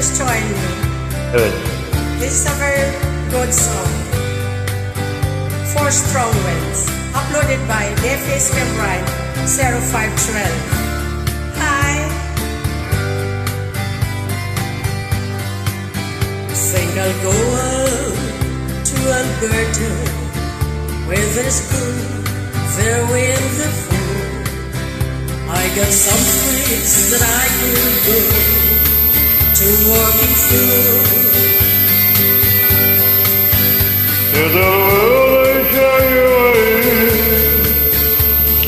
just join me. Evet. This is a very good song. Four Strong Winds. Uploaded by v.d.h.s February 0512. Hi. Think I'll go out to Alberta, where there's good, fair wind, the food. I got some place that I could go to walking through. To the world I show you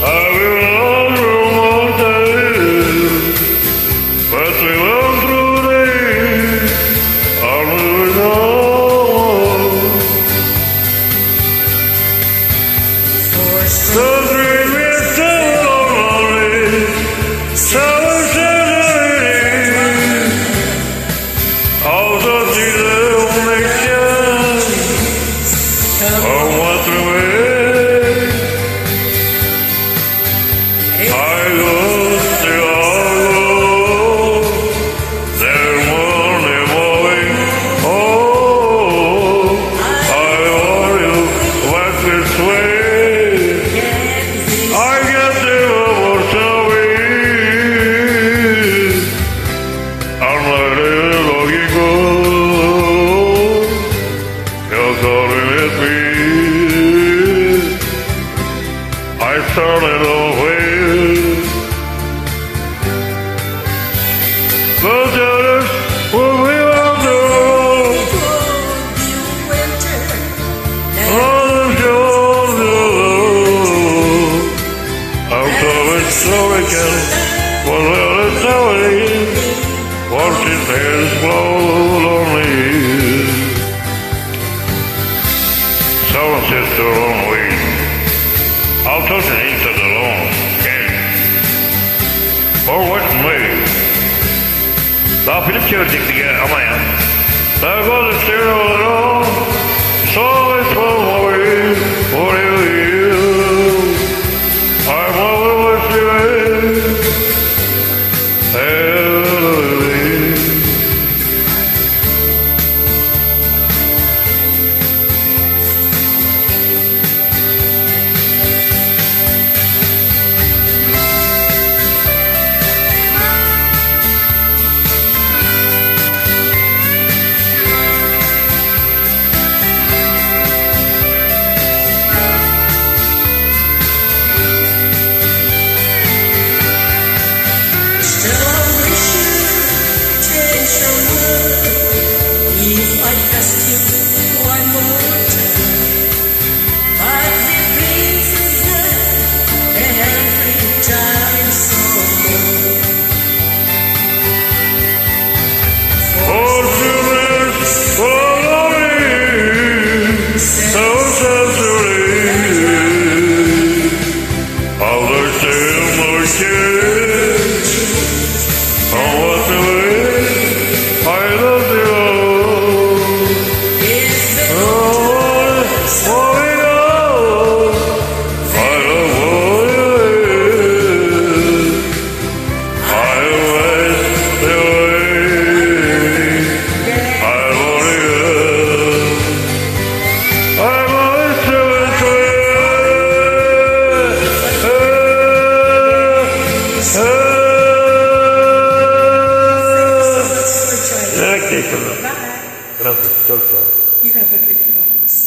I will not roam days, but we went through days, I'll move on. The dream is so lonely, so sadly, all the things that make sense are what we wait. I lost the all, there morning morning. Oh, I want you back this way. I get the opportunity. I'm not looking good. You're calling with me. I started away. But that is what we all do. On the shoulder, I'm coming slow again. What will it tell me? Watching hands blow lonely. Someone says the wrong way. I'll touch it into the lawn. Or what me? Daha film çevirecektik ya ama ya. Daha fazla seviyorum. So it's for me, for you. I'm always with you. Still I wish you'd change your word if I asked you one more time. But the peace is there every time some more. Fortunate for me, so sensory. All the same kids. Oh, what the way I love you. Oh, oh, yeah. I love you. I wait the way. I love you. I'm always Bye. Gracias, chao, chao. You have a good one.